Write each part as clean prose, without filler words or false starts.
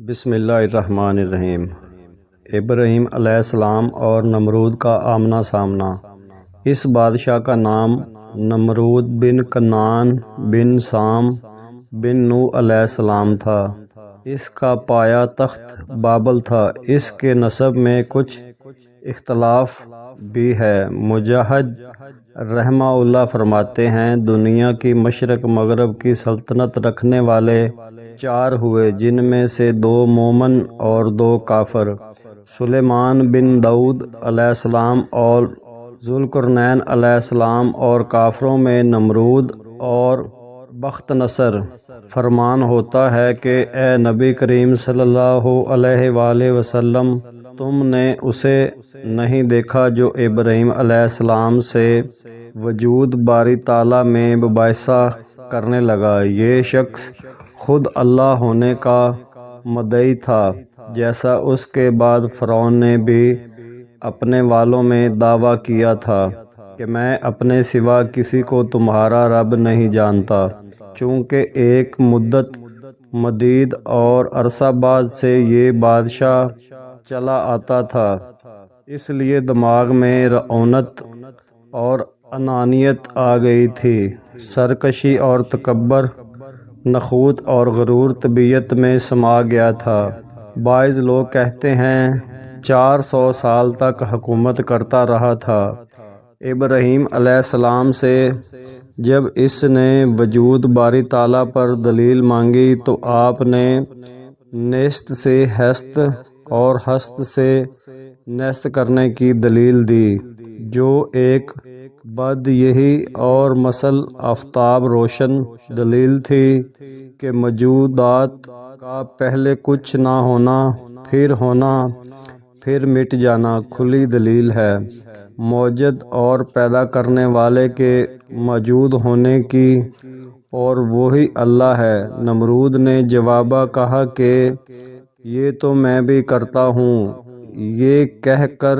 بسم اللہ الرحمن الرحیم۔ ابراہیم علیہ السلام اور نمرود کا آمنا سامنا۔ اس بادشاہ کا نام نمرود بن کنعان بن سام بن نوح علیہ السلام تھا۔ اس کا پایہ تخت بابل تھا۔ اس کے نسب میں کچھ اختلاف بھی ہے۔ مجاہد رحمہ اللہ فرماتے ہیں، دنیا کی مشرق مغرب کی سلطنت رکھنے والے 4 ہوئے، جن میں سے 2 مومن اور 2 کافر، سلیمان بن داؤد علیہ السلام اور ذوالقرنین علیہ السلام، اور کافروں میں نمرود اور بخت نصر۔ فرمان ہوتا ہے کہ اے نبی کریم صلی اللہ علیہ وآلہ وسلم، تم نے اسے نہیں دیکھا جو ابراہیم علیہ السلام سے وجود باری تعالیٰ میں مباحثہ کرنے لگا۔ یہ شخص خود اللہ ہونے کا مدعی تھا، جیسا اس کے بعد فرعون نے بھی اپنے والوں میں دعویٰ کیا تھا کہ میں اپنے سوا کسی کو تمہارا رب نہیں جانتا۔ چونکہ ایک مدت مدید اور عرصہ بعد سے یہ بادشاہ چلا آتا تھا، اس لیے دماغ میں رعونت اور انانیت آ گئی تھی۔ سرکشی اور تکبر، نخوت اور غرور طبیعت میں سما گیا تھا۔ بعض لوگ کہتے ہیں 400 سال تک حکومت کرتا رہا تھا۔ ابراہیم علیہ السلام سے جب اس نے وجود باری تعالیٰ پر دلیل مانگی تو آپ نے نیست سے ہست اور ہست سے نیست کرنے کی دلیل دی، جو ایک بدیہی اور مثل آفتاب روشن دلیل تھی کہ موجودات کا پہلے کچھ نہ ہونا، پھر ہونا، پھر مٹ جانا کھلی دلیل ہے، موجد اور پیدا کرنے والے کے موجود ہونے کی، اور وہی اللہ ہے۔ نمرود نے جواباً کہا کہ یہ تو میں بھی کرتا ہوں۔ یہ کہہ کر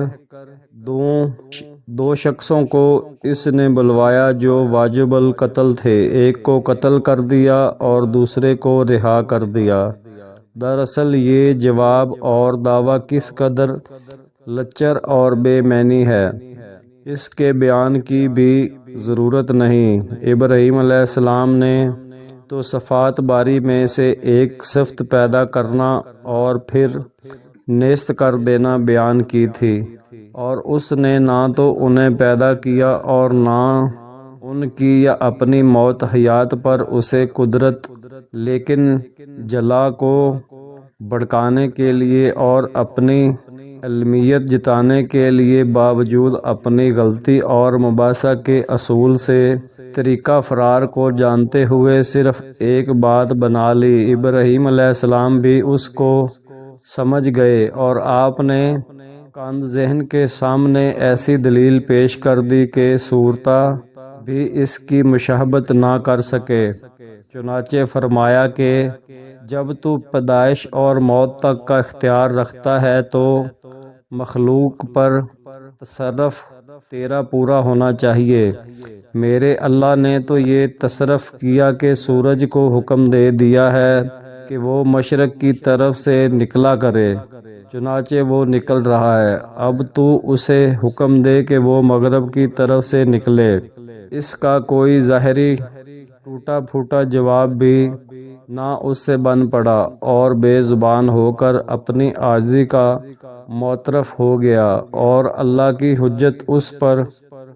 دو شخصوں کو اس نے بلوایا جو واجب القتل تھے، ایک کو قتل کر دیا اور دوسرے کو رہا کر دیا۔ دراصل یہ جواب اور دعویٰ کس قدر لچر اور بے معنی ہے، اس کے بیان کی بھی ضرورت نہیں۔ ابراہیم علیہ السلام نے تو صفات باری میں سے ایک صفت پیدا کرنا اور پھر نیست کر دینا بیان کی تھی، اور اس نے نہ تو انہیں پیدا کیا اور نہ ان کی یا اپنی موت حیات پر اسے قدرت، لیکن جلا کو بھڑکانے کے لیے اور اپنی علمیت جتانے کے لیے باوجود اپنی غلطی اور مباحثہ کے اصول سے طریقہ فرار کو جانتے ہوئے صرف ایک بات بنا لی۔ ابراہیم علیہ السلام بھی اس کو سمجھ گئے اور آپ نے کاند ذہن کے سامنے ایسی دلیل پیش کر دی کہ صورتا بھی اس کی مشابہت نہ کر سکے۔ چنانچہ فرمایا کہ جب تو پیدائش اور موت تک کا اختیار رکھتا ہے تو مخلوق پر تصرف تیرا پورا ہونا چاہیے۔ میرے اللہ نے تو یہ تصرف کیا کہ سورج کو حکم دے دیا ہے کہ وہ مشرق کی طرف سے نکلا کرے، چنانچہ وہ نکل رہا ہے۔ اب تو اسے حکم دے کہ وہ مغرب کی طرف سے نکلے۔ اس کا کوئی ظاہری ٹوٹا پھوٹا جواب بھی نہ اس سے بن پڑا، اور بے زبان ہو کر اپنی عاجزی کا معترف ہو گیا، اور اللہ کی حجت اس پر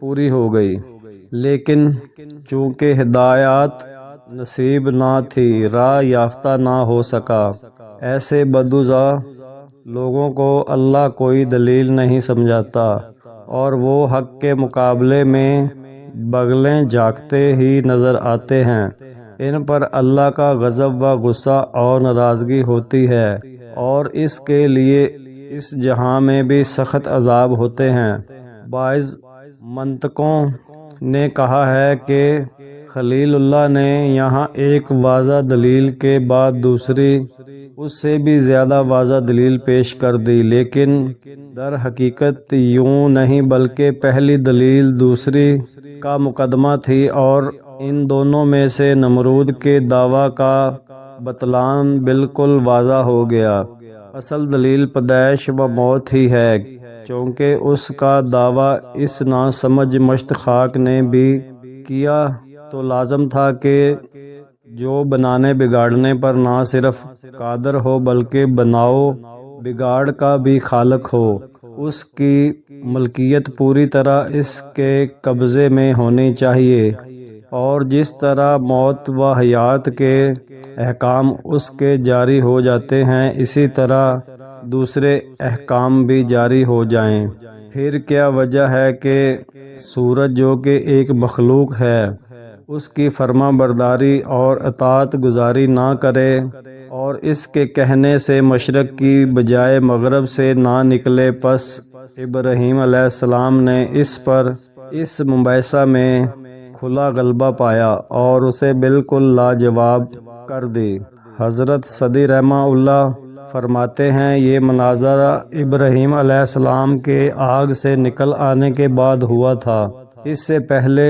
پوری ہو گئی۔ لیکن چونکہ ہدایت نصیب نہ تھی، راہ یافتہ نہ ہو سکا، ایسے بدوظا لوگوں کو اللہ کوئی دلیل نہیں سمجھاتا، اور وہ حق کے مقابلے میں بغلیں جھانکتے ہی نظر آتے ہیں۔ ان پر اللہ کا غضب و غصہ اور ناراضگی ہوتی ہے، اور اس کے لیے اس جہاں میں بھی سخت عذاب ہوتے ہیں۔ بعض منطقوں نے کہا ہے کہ خلیل اللہ نے یہاں ایک واضح دلیل کے بعد دوسری اس سے بھی زیادہ واضح دلیل پیش کر دی، لیکن در حقیقت یوں نہیں بلکہ پہلی دلیل دوسری کا مقدمہ تھی، اور ان دونوں میں سے نمرود کے دعویٰ کا بتلان بالکل واضح ہو گیا۔ اصل دلیل پیدائش و موت ہی ہے، چونکہ اس کا دعویٰ اس ناسمجھ مشت خاک نے بھی کیا تو لازم تھا کہ جو بنانے بگاڑنے پر نہ صرف قادر ہو بلکہ بناؤ بگاڑ کا بھی خالق ہو، اس کی ملکیت پوری طرح اس کے قبضے میں ہونی چاہیے، اور جس طرح موت و حیات کے احکام اس کے جاری ہو جاتے ہیں اسی طرح دوسرے احکام بھی جاری ہو جائیں۔ پھر کیا وجہ ہے کہ سورج جو کہ ایک مخلوق ہے اس کی فرما برداری اور اطاعت گزاری نہ کرے اور اس کے کہنے سے مشرق کی بجائے مغرب سے نہ نکلے؟ پس ابراہیم علیہ السلام نے اس پر اس مباحثہ میں کھلا غلبہ پایا اور اسے بالکل لاجواب کر دی۔ حضرت صدی رحمہ اللہ فرماتے ہیں یہ مناظرہ ابراہیم علیہ السلام کے آگ سے نکل آنے کے بعد ہوا تھا، اس سے پہلے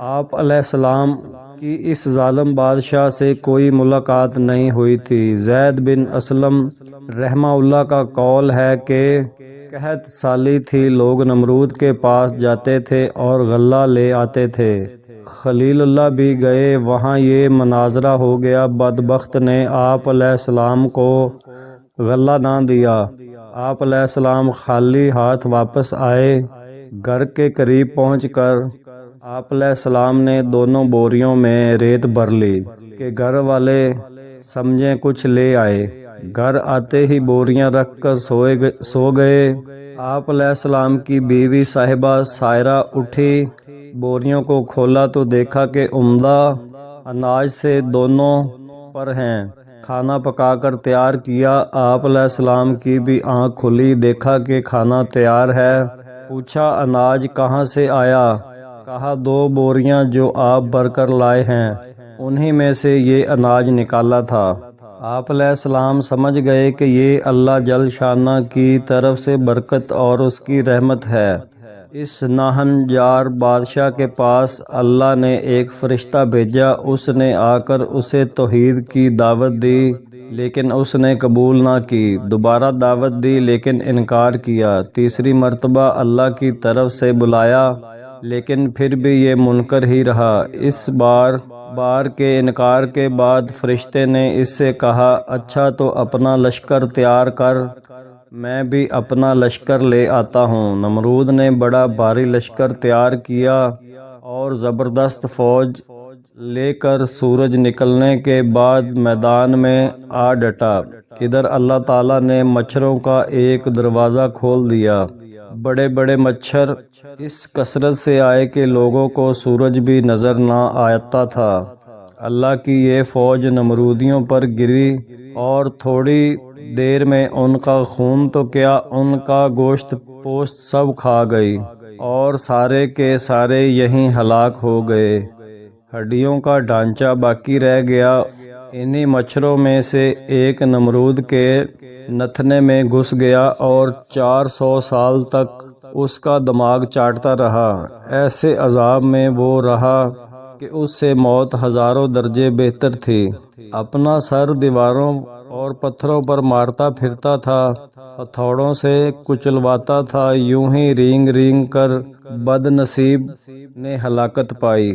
آپ علیہ السلام کی اس ظالم بادشاہ سے کوئی ملاقات نہیں ہوئی تھی۔ زید بن اسلم رحمہ اللہ کا قول ہے کہ قحط سالی تھی، لوگ نمرود کے پاس جاتے تھے اور غلہ لے آتے تھے، خلیل اللہ بھی گئے وہاں، یہ مناظرہ ہو گیا، بدبخت نے آپ علیہ السلام کو غلہ نہ دیا، آپ علیہ السلام خالی ہاتھ واپس آئے، گھر کے قریب پہنچ کر آپ علیہ السلام نے دونوں بوریوں میں ریت بھر لی کہ گھر والے سمجھیں کچھ لے آئے، گھر آتے ہی بوریاں رکھ کر سو گئے۔ آپ علیہ السلام کی بیوی صاحبہ سائرہ اٹھی، بوریوں کو کھولا تو دیکھا کہ عمدہ اناج سے دونوں پر ہیں، کھانا پکا کر تیار کیا۔ آپ علیہ السلام کی بھی آنکھ کھلی، دیکھا کہ کھانا تیار ہے، پوچھا اناج کہاں سے آیا؟ کہا 2 بوریاں جو آپ بھر کر لائے ہیں انہی میں سے یہ اناج نکالا تھا۔ آپ علیہ السلام سمجھ گئے کہ یہ اللہ جل شانہ کی طرف سے برکت اور اس کی رحمت ہے۔ اس ناہنجار بادشاہ کے پاس اللہ نے ایک فرشتہ بھیجا، اس نے آ کر اسے توحید کی دعوت دی لیکن اس نے قبول نہ کی، دوبارہ دعوت دی لیکن انکار کیا، تیسری مرتبہ اللہ کی طرف سے بلایا لیکن پھر بھی یہ منکر ہی رہا۔ اس بار کے انکار کے بعد فرشتے نے اس سے کہا اچھا تو اپنا لشکر تیار کر، میں بھی اپنا لشکر لے آتا ہوں۔ نمرود نے بڑا بھاری لشکر تیار کیا اور زبردست فوج لے کر سورج نکلنے کے بعد میدان میں آ ڈٹا۔ ادھر اللہ تعالیٰ نے مچھروں کا ایک دروازہ کھول دیا، بڑے بڑے مچھر اس کثرت سے آئے کہ لوگوں کو سورج بھی نظر نہ آتا تھا۔ اللہ کی یہ فوج نمرودیوں پر گری اور تھوڑی دیر میں ان کا خون تو کیا ان کا گوشت پوست سب کھا گئی اور سارے کے سارے یہیں ہلاک ہو گئے، ہڈیوں کا ڈھانچہ باقی رہ گیا۔ انہی مچھروں میں سے ایک نمرود کے نتھنے میں گھس گیا اور 400 سال تک اس کا دماغ چاٹتا رہا، ایسے عذاب میں وہ رہا کہ اس سے موت ہزاروں درجے بہتر تھی۔ اپنا سر دیواروں اور پتھروں پر مارتا پھرتا تھا، ہتھوڑوں سے کچلواتا تھا، یوں ہی رینگ رینگ کر بد نصیب نے ہلاکت پائی۔